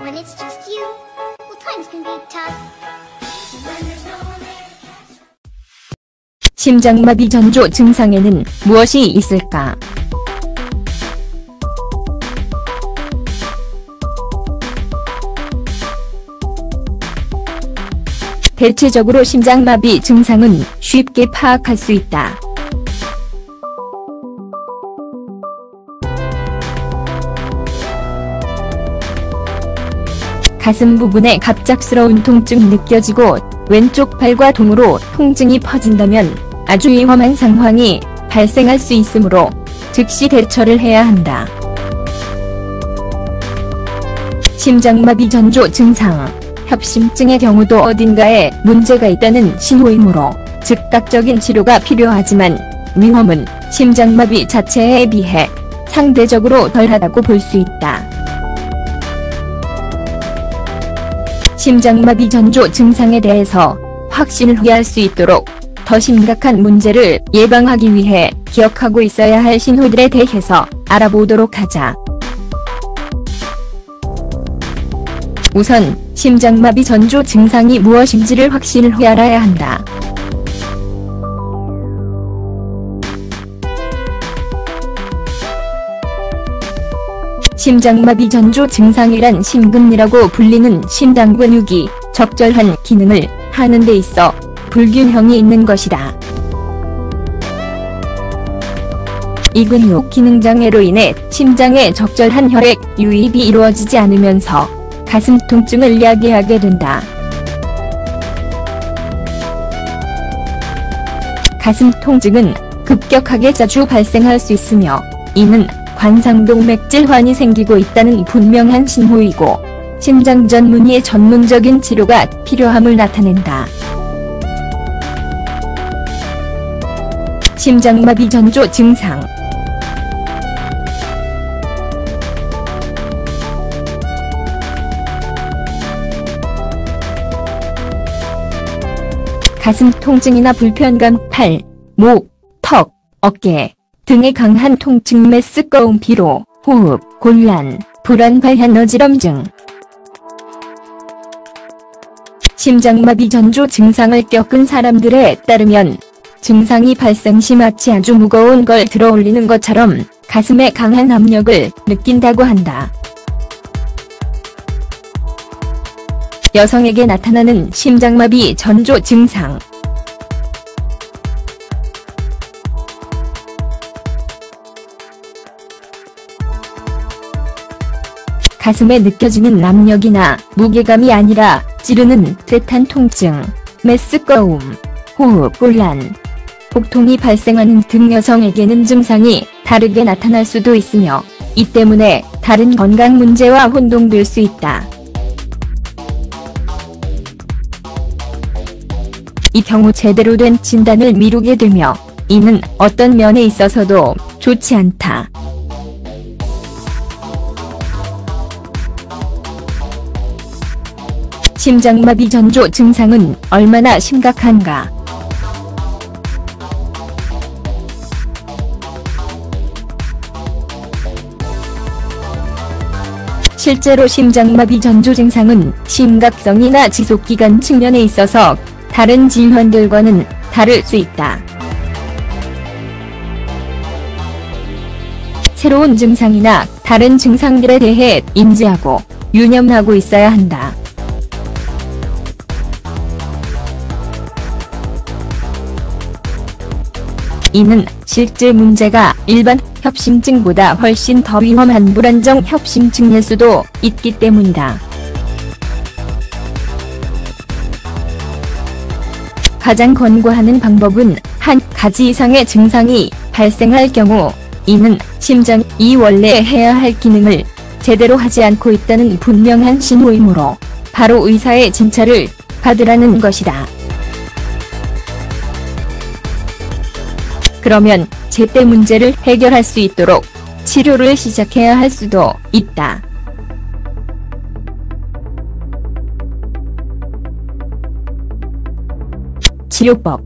When it's just you, well, times can be tough. When there's no one there to catch. 심장마비 전조 증상에는 무엇이 있을까? 대체적으로 심장마비 증상은 쉽게 파악할 수 있다. 가슴 부분에 갑작스러운 통증이 느껴지고 왼쪽 팔과 동으로 통증이 퍼진다면 아주 위험한 상황이 발생할 수 있으므로 즉시 대처를 해야 한다. 심장마비 전조 증상, 협심증의 경우도 어딘가에 문제가 있다는 신호이므로 즉각적인 치료가 필요하지만 위험은 심장마비 자체에 비해 상대적으로 덜하다고 볼 수 있다. 심장마비 전조 증상에 대해서 확신을 할 수 있도록 더 심각한 문제를 예방하기 위해 기억하고 있어야 할 신호들에 대해서 알아보도록 하자. 우선 심장마비 전조 증상이 무엇인지를 확신을 알아야 한다. 심장마비 전조 증상이란 심근이라고 불리는 심장 근육이 적절한 기능을 하는 데 있어 불균형이 있는 것이다. 이 근육 기능 장애로 인해 심장에 적절한 혈액 유입이 이루어지지 않으면서 가슴 통증을 야기하게 된다. 가슴 통증은 급격하게 자주 발생할 수 있으며 이는 관상동맥 질환이 생기고 있다는 분명한 신호이고 심장 전문의의 전문적인 치료가 필요함을 나타낸다. 심장마비 전조 증상. 가슴 통증이나 불편감, 팔, 목, 턱, 어깨 등의 강한 통증, 메스꺼움, 피로, 호흡, 곤란, 불안, 발현, 어지럼증. 심장마비 전조 증상을 겪은 사람들에 따르면 증상이 발생 시 마치 아주 무거운 걸 들어올리는 것처럼 가슴에 강한 압력을 느낀다고 한다. 여성에게 나타나는 심장마비 전조 증상. 가슴에 느껴지는 압력이나 무게감이 아니라 찌르는 듯한 통증, 메스꺼움, 호흡 곤란, 복통이 발생하는 등 여성에게는 증상이 다르게 나타날 수도 있으며 이 때문에 다른 건강 문제와 혼동될 수 있다. 이 경우 제대로 된 진단을 미루게 되며 이는 어떤 면에 있어서도 좋지 않다. 심장마비 전조 증상은 얼마나 심각한가? 실제로 심장마비 전조 증상은 심각성이나 지속기간 측면에 있어서 다른 질환들과는 다를 수 있다. 새로운 증상이나 다른 증상들에 대해 인지하고 유념하고 있어야 한다. 이는 실제 문제가 일반 협심증보다 훨씬 더 위험한 불안정 협심증일 수도 있기 때문이다. 가장 권고하는 방법은 한 가지 이상의 증상이 발생할 경우 이는 심장이 원래 해야 할 기능을 제대로 하지 않고 있다는 분명한 신호이므로 바로 의사의 진찰을 받으라는 것이다. 그러면 제때 문제를 해결할 수 있도록 치료를 시작해야 할 수도 있다. 치료법.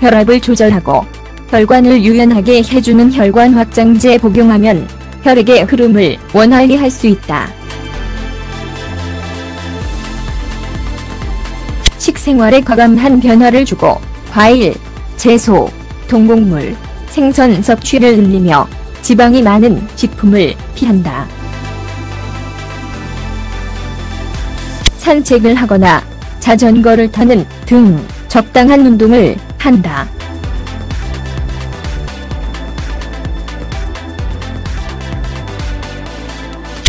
혈압을 조절하고 혈관을 유연하게 해주는 혈관 확장제 복용하면 혈액의 흐름을 원활히 할 수 있다. 식생활에 과감한 변화를 주고 과일, 채소, 동곡물, 생선 섭취를 늘리며 지방이 많은 식품을 피한다. 산책을 하거나 자전거를 타는 등 적당한 운동을 한다.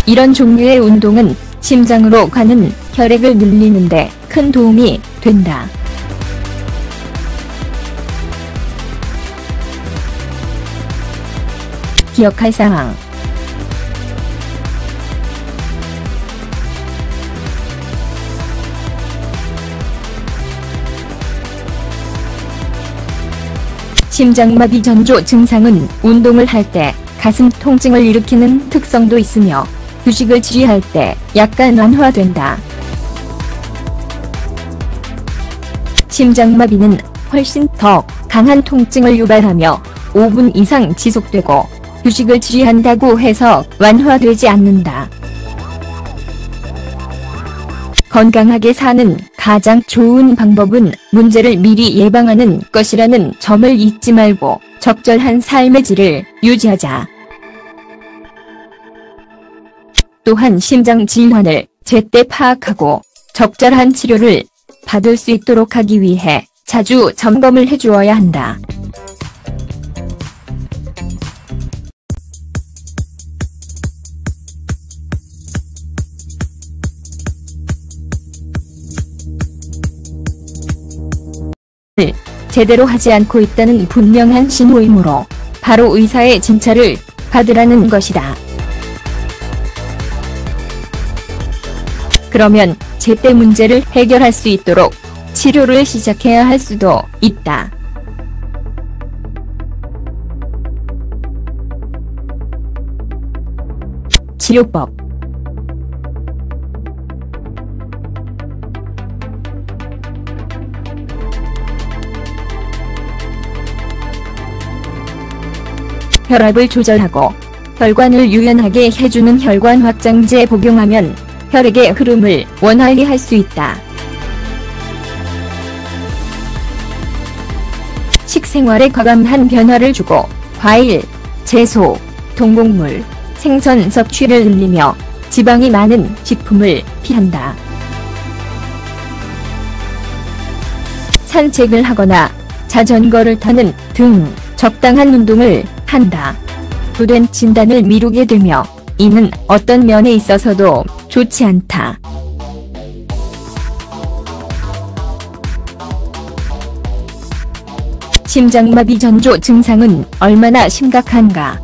이런 종류의 운동은 심장으로 가는 혈액을 늘리는데 큰 도움이 된다. 기억할 사항. 심장마비 전조 증상은 운동을 할 때 가슴 통증을 일으키는 특성도 있으며 휴식을 취할 때 약간 완화된다. 심장마비는 훨씬 더 강한 통증을 유발하며 5분 이상 지속되고 휴식을 취한다고 해서 완화되지 않는다. 건강하게 사는 가장 좋은 방법은 문제를 미리 예방하는 것이라는 점을 잊지 말고 적절한 삶의 질을 유지하자. 또한 심장 질환을 제때 파악하고 적절한 치료를 받을 수 있도록 하기 위해 자주 점검을 해주어야 한다. 제대로 하지 않고 있다는 분명한 신호이므로 바로 의사의 진찰을 받으라는 것이다. 그러면 제때 문제를 해결할 수 있도록 치료를 시작해야 할 수도 있다. 치료법. 혈압을 조절하고 혈관을 유연하게 해주는 혈관 확장제 복용하면 혈액의 흐름을 원활히 할 수 있다. 식생활에 과감한 변화를 주고 과일, 채소, 동곡물, 생선 섭취를 늘리며 지방이 많은 식품을 피한다. 산책을 하거나 자전거를 타는 등 적당한 운동을 한다. 부된 진단을 미루게 되며 이는 어떤 면에 있어서도 좋지 않다. 심장마비 전조 증상은 얼마나 심각한가?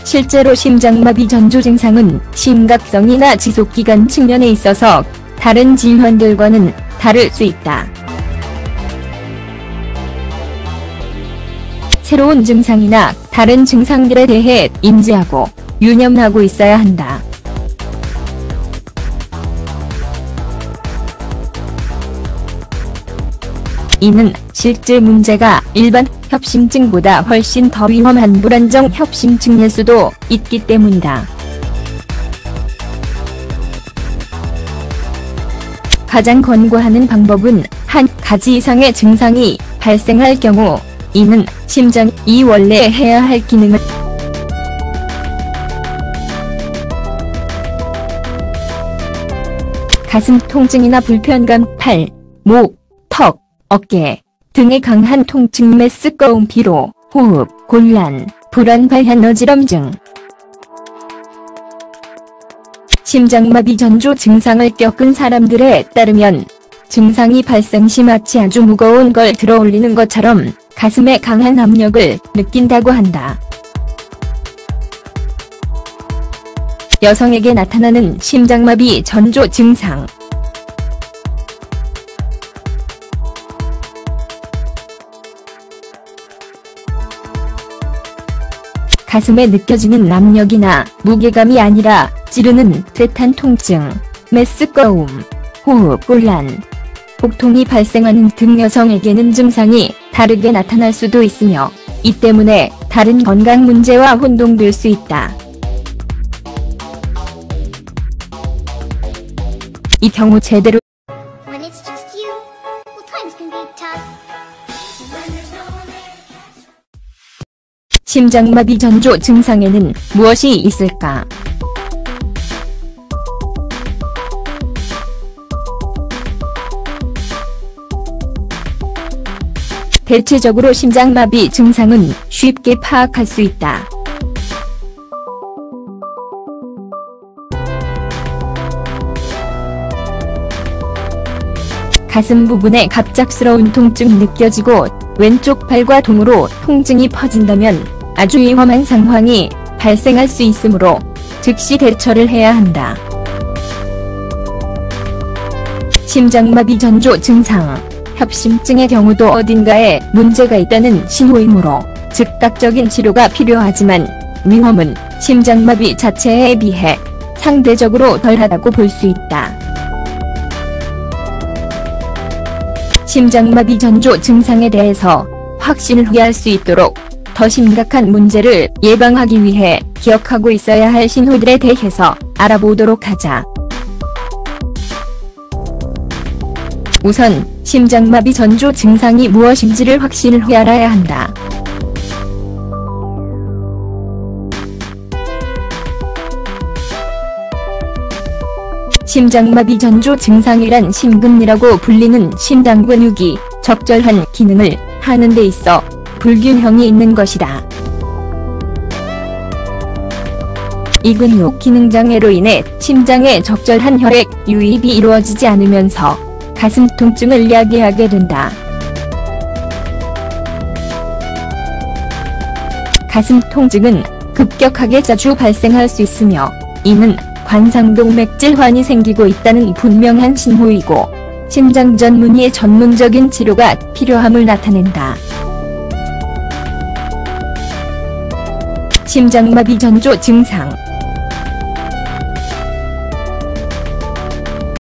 실제로 심장마비 전조 증상은 심각성이나 지속기간 측면에 있어서 다른 질환들과는 다를 수 있다. 새로운 증상이나 다른 증상들에 대해 인지하고 유념하고 있어야 한다. 이는 실제 문제가 일반 협심증보다 훨씬 더 위험한 불안정 협심증일 수도 있기 때문이다. 가장 권고하는 방법은 한 가지 이상의 증상이 발생할 경우 이는 심장이 원래 해야 할 기능을 가슴 통증이나 불편감, 팔, 목, 턱, 어깨 등의 강한 통증, 메스꺼움, 피로, 호흡, 곤란, 불안, 발현, 어지럼증. 심장마비 전조 증상을 겪은 사람들에 따르면 증상이 발생 시 마치 아주 무거운 걸 들어 올리는 것처럼 가슴에 강한 압력을 느낀다고 한다. 여성에게 나타나는 심장마비 전조 증상. 가슴에 느껴지는 압력이나 무게감이 아니라 찌르는 듯한 통증, 메스꺼움, 호흡곤란, 복통이 발생하는 등 여성에게는 증상이 다르게 나타날 수도 있으며 이 때문에 다른 건강 문제와 혼동될 수 있다. 이 경우 제대로 When it's just you, well, times can be tough. When there's no one there to catch. 심장마비 전조 증상에는 무엇이 있을까? 대체적으로 심장마비 증상은 쉽게 파악할 수 있다. 가슴 부분에 갑작스러운 통증 느껴지고 왼쪽 팔과 동으로 통증이 퍼진다면 아주 위험한 상황이 발생할 수 있으므로 즉시 대처를 해야 한다. 심장마비 전조 증상, 협심증의 경우도 어딘가에 문제가 있다는 신호이므로 즉각적인 치료가 필요하지만 위험은 심장마비 자체에 비해 상대적으로 덜하다고 볼 수 있다. 심장마비 전조 증상에 대해서 확신을 할 수 있도록 더 심각한 문제를 예방하기 위해 기억하고 있어야 할 신호들에 대해서 알아보도록 하자. 우선 심장마비 전조 증상이 무엇인지를 확신을 알아야 한다. 심장마비 전조 증상이란 심근이라고 불리는 심장 근육이 적절한 기능을 하는 데 있어 불균형이 있는 것이다. 이 근육 기능장애로 인해 심장에 적절한 혈액 유입이 이루어지지 않으면서 가슴 통증을 야기하게 된다. 가슴 통증은 급격하게 자주 발생할 수 있으며 이는 관상동맥 질환이 생기고 있다는 분명한 신호이고 심장 전문의의 전문적인 치료가 필요함을 나타낸다. 심장마비 전조 증상